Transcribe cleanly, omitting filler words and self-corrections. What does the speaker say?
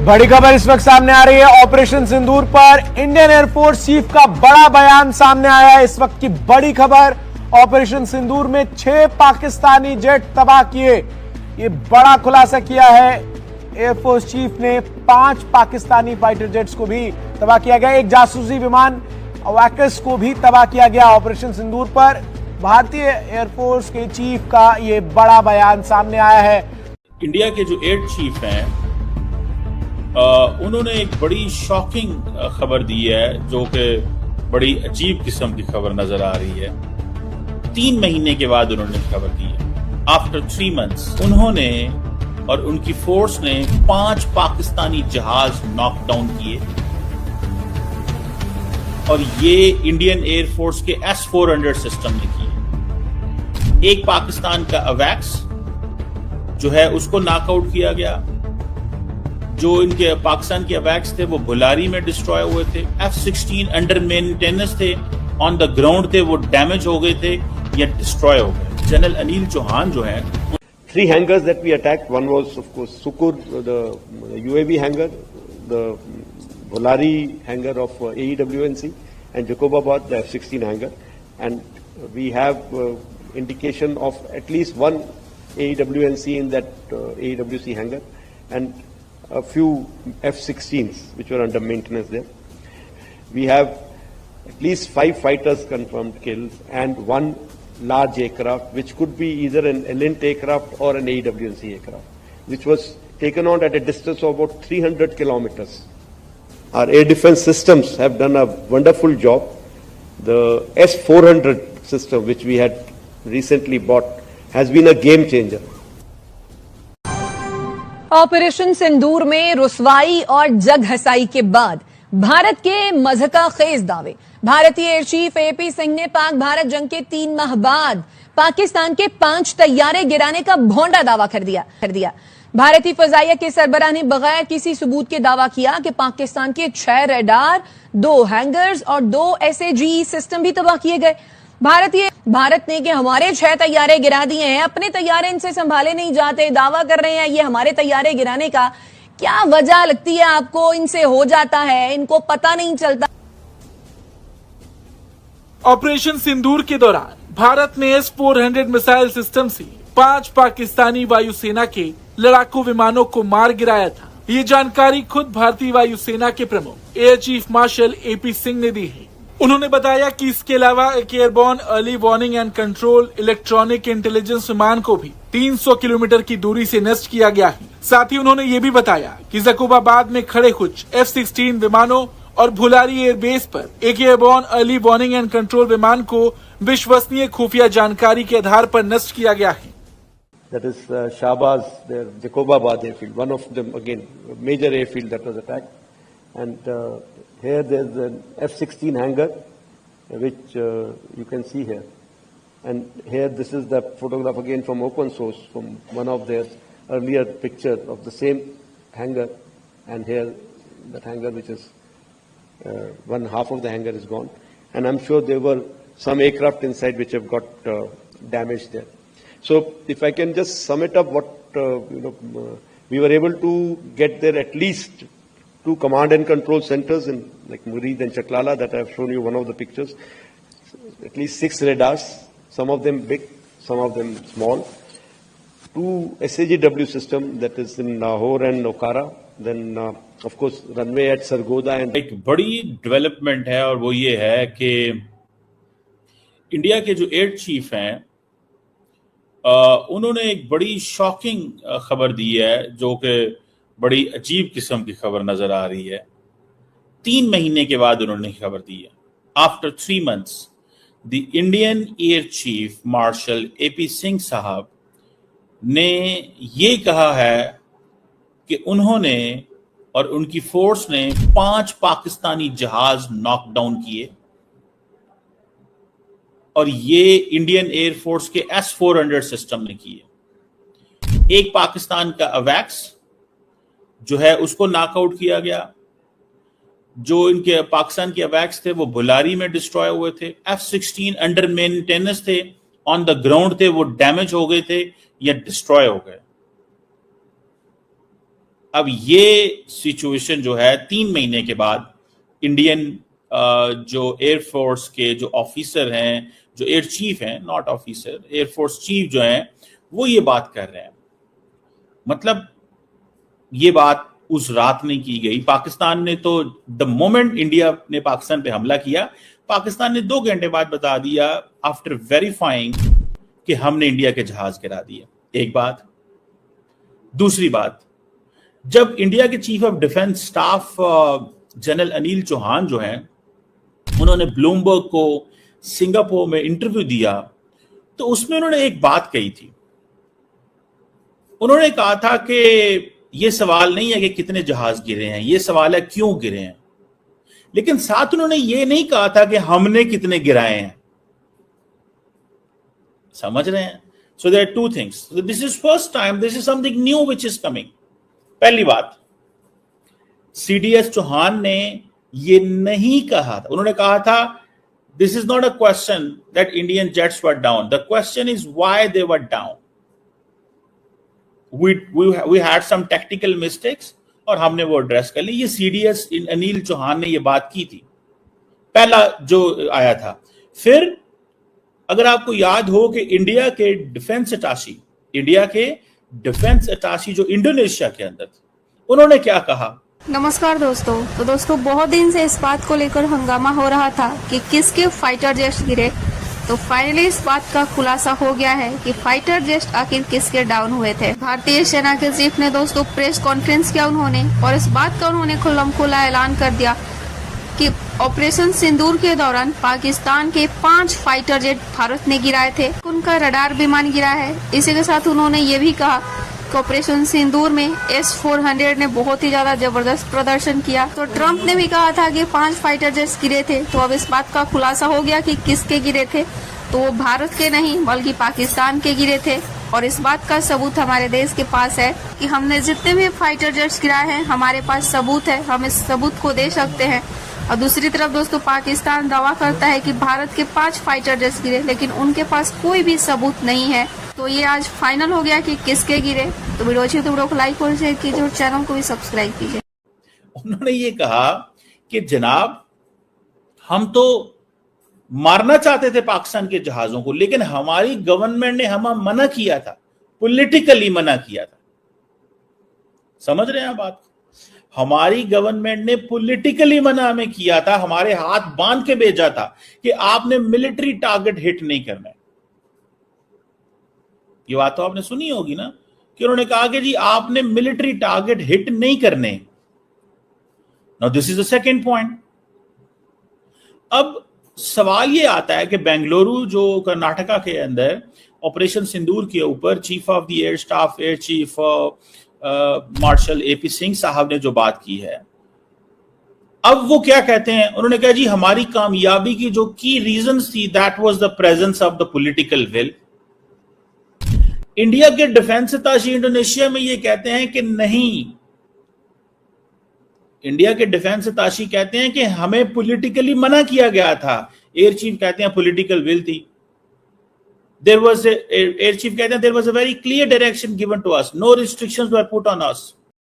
बड़ी खबर इस वक्त सामने आ रही है ऑपरेशन सिंदूर पर। इंडियन एयरफोर्स चीफ का बड़ा बयान सामने आया है। इस वक्त की बड़ी खबर, ऑपरेशन सिंदूर में 6 पाकिस्तानी जेट तबाह किए। ये बड़ा खुलासा किया है एयरफोर्स चीफ ने। 5 पाकिस्तानी फाइटर जेट्स को भी तबाह किया गया। एक जासूसी विमान अवैकस को भी तबाह किया गया ऑपरेशन सिंदूर पर। भारतीय एयरफोर्स के चीफ का ये बड़ा बयान सामने आया है। इंडिया के जो एयर चीफ हैं उन्होंने एक बड़ी शॉकिंग खबर दी है, जो कि बड़ी अजीब किस्म की खबर नजर आ रही है। 3 महीने के बाद उन्होंने खबर दी है। आफ्टर 3 months उन्होंने और उनकी फोर्स ने 5 पाकिस्तानी जहाज नॉकडाउन किए और ये इंडियन एयरफोर्स के S-400 सिस्टम ने किए। एक पाकिस्तान का अवैक्स जो है उसको नॉकआउट किया गया। जो इनके पाकिस्तान के अवैक्स थे वो भुलारी में डिस्ट्रॉय हुए थे। F-16 अंडर मेंटेनेंस थे, ऑन द ग्राउंड थे, वो डैमेज हो गए थे या डिस्ट्रॉय हो गए। जनरल अनिल चौहान जो है 3 hangars that we attacked. One was, of course, Sukur, the UAV hangar, the Bholari hangar of AEWNC, and Jacobabad, the F-16 hangar. And we have indication of at least one AEWNC in that AEWC hangar, and a few F-16s which were under maintenance there. We have at least 5 fighters confirmed killed and 1 large aircraft, which could be either an Elint aircraft or an AEWNC aircraft, which was taken on at a distance of about 300 kilometers. Our air defense systems have done a wonderful job. The S-400 system, which we had recently bought, has been a game changer. Operation Sindoor में रुसवाई और जग हसाई के बाद भारत के मज़हका खेज दावे। भारतीय air chief AP Singh ने पाक भारत जंग के 3 माह बाद पाकिस्तान के 5 तैयारे गिराने का भोंडा दावा कर दिया। भारतीय फजाइया के सरबराह ने बगैर किसी सबूत के दावा किया कि पाकिस्तान के 6 रडार, 2 हैंगर्स और 2 SAGE सिस्टम भी तबाह किए गए। भारत ने कि हमारे 6 तैयारे गिरा दिए हैं, अपने तैयारे इनसे संभाले नहीं जाते, दावा कर रहे हैं ये हमारे तैयारे गिराने का। क्या वजह लगती है आपको इनसे हो जाता है, इनको पता नहीं चलता? ऑपरेशन सिंदूर के दौरान भारत ने S-400 मिसाइल सिस्टम से 5 पाकिस्तानी वायुसेना के लड़ाकू विमानों को मार गिराया था। ये जानकारी खुद भारतीय वायुसेना के प्रमुख air chief marshal AP Singh ने दी है। उन्होंने बताया कि इसके अलावा एक airborne early warning and control electronic intelligence विमान को भी 300 किलोमीटर की दूरी से नष्ट किया गया है। साथ ही उन्होंने ये भी बताया कि जकोबाबाद में खड़े कुछ F-16 विमानों और भुलारी एयरबेस पर एक airborne early warning and control विमान को विश्वसनीय खुफिया जानकारी के आधार पर नष्ट किया गया है। That is Shahbaz, their Jacobabad airfield, one of them again, major airfield that was attacked. And here there's an F-16 hangar, which you can see here. And here this is the photograph again from open source, from one of their earlier picture of the same hangar. And here that hangar, which is one half of the hangar is gone. And I'm sure there were some aircraft inside which have got damaged there. So if I can just sum it up, what we were able to get there at least 2 command and control centers in like Murid and Chaklala that I've shown you one of the pictures. At least 6 radars, some of them big, some of them small. 2 SAGW system that is in Lahore and Okara. Then of course runway at Sargoda. And एक बड़ी development है और वो ये है कि India के जो एयर चीफ हैं उन्होंने एक बड़ी शॉकिंग खबर दी है, जो कि बड़ी अजीब किस्म की खबर नजर आ रही है। 3 महीने के बाद उन्होंने खबर दी है। After 3 months the Indian air chief marshal AP Singh साहब ने ये कहा है कि उन्होंने और उनकी फोर्स ने 5 पाकिस्तानी जहाज नॉकडाउन किए और ये इंडियन एयरफोर्स के S-400 सिस्टम ने किए। एक पाकिस्तान का अवैक्स जो है उसको नॉकआउट किया गया। जो इनके पाकिस्तान के अवैक्स थे वो भुलारी में डिस्ट्रॉय हुए थे। F-16 अंडर मेंटेनेंस थे, ऑन द ग्राउंड थे, वो डैमेज हो गए थे या डिस्ट्रॉय हो गए। अब ये सिचुएशन जो है 3 महीने के बाद इंडियन जो एयरफोर्स के जो ऑफिसर हैं, जो एयर चीफ हैं, नॉट ऑफिसर, एयरफोर्स चीफ जो हैं, वो ये बात कर रहे हैं। मतलब ये बात उस रात नहीं की गई। पाकिस्तान ने तो द मोमेंट इंडिया ने पाकिस्तान पे हमला किया, पाकिस्तान ने 2 घंटे बाद बता दिया आफ्टर वेरीफाइंग कि हमने इंडिया के जहाज गिरा दिए। एक बात। दूसरी बात, जब इंडिया के chief of defence staff general Anil Chauhan जो हैं, उन्होंने ब्लूमबर्ग को सिंगापुर में इंटरव्यू दिया, तो उसमें उन्होंने एक बात कही थी। उन्होंने कहा था कि ये सवाल नहीं है कि कितने जहाज गिरे हैं, ये सवाल है क्यों गिरे हैं। लेकिन साथ उन्होंने ये नहीं कहा था कि हमने कितने गिराए हैं। समझ रहे हैं? So there are 2 things. This is first time, this is something new which is coming. पहली बात, सीडीएस चौहान ने ये नहीं कहा था। उन्होंने कहा था this is not a question that Indian jets were down, the question is why they were down. we had some tactical mistakes और हमने वो एड्रेस कर ली। ये सीडीएस अनिल चौहान ने ये बात की थी, पहला जो आया था। फिर अगर आपको याद हो कि इंडिया के डिफेंस अटाशी जो इंडोनेशिया के अंदर थे, उन्होंने क्या कहा? नमस्कार दोस्तों। तो दोस्तों, बहुत दिन से इस बात को लेकर हंगामा हो रहा था कि किसके फाइटर जेट्स गिरे। तो फाइनली इस बात का खुलासा हो गया है कि फाइटर जेट आखिर किसके डाउन हुए थे। भारतीय सेना के चीफ ने दोस्तों प्रेस कॉन्फ्रेंस किया उन्होंने, और इस बात का उन्होंने खुल्लम-खुल्ला ऐलान कर दिया कि ऑपरेशन सिंदूर के दौरान पाकिस्तान के 5 फाइटर जेट भारत ने गिराए थे, उनका रडार विमान गिरा है। इसी के साथ उन्होंने ये भी कहा कि ऑपरेशन सिंदूर में S-400 ने बहुत ही ज्यादा जबरदस्त प्रदर्शन किया। तो ट्रंप ने भी कहा था कि 5 फाइटर जेट्स गिरे थे। तो अब इस बात का खुलासा हो गया कि किसके गिरे थे। तो वो भारत के नहीं बल्कि पाकिस्तान के गिरे थे। और इस बात का सबूत हमारे देश के पास है कि हमने जितने भी फाइटर जेट्स गिराए हैं, हमारे पास सबूत है, हम इस सबूत को दे सकते हैं। और दूसरी तरफ दोस्तों, पाकिस्तान दावा करता है कि भारत के 5 फाइटर जेट्स गिरे, लेकिन उनके पास कोई भी सबूत नहीं है। तो ये आज फाइनल हो गया कि किसके गिरे। तो वीडियो अच्छी तो वीडियो को लाइक और शेयर कीजिए और चैनल को भी सब्सक्राइब कीजिए। उन्होंने ये कहा कि जनाब, हम तो मारना चाहते थे पाकिस्तान के जहाजों को, लेकिन हमारी गवर्नमेंट ने हमें मना किया था, पॉलिटिकली मना किया था। समझ रहे हैं बात? हमारी गवर्नमेंट ने पॉलिटिकली मना हमें किया था, हमारे हाथ बांध के भेजा था कि आपने मिलिट्री टारगेट हिट नहीं करना है। ये बात तो आपने सुनी होगी ना, कि उन्होंने कहा कि जी आपने मिलिट्री टारगेट हिट नहीं करने। Now this is the second point. अब सवाल ये आता है कि बेंगलुरु जो कर्नाटका के अंदर ऑपरेशन सिंदूर के ऊपर chief of the air staff air chief marshal AP Singh साहब ने जो बात की है, अब वो क्या कहते हैं? उन्होंने कहा जी हमारी कामयाबी की जो की रीजंस थी, that was the presence of the political will. India के डिफेंस अटाशी इंडोनेशिया में ये कहते हैं कि नहीं, इंडिया के डिफेंस अटाशी कहते हैं कि हमें पॉलिटिकली मना किया गया था। एयर चीफ कहते हैं पॉलिटिकल विल थी। एयर चीफ कहते हैं there was a very clear direction given to us, no restrictions were put on us.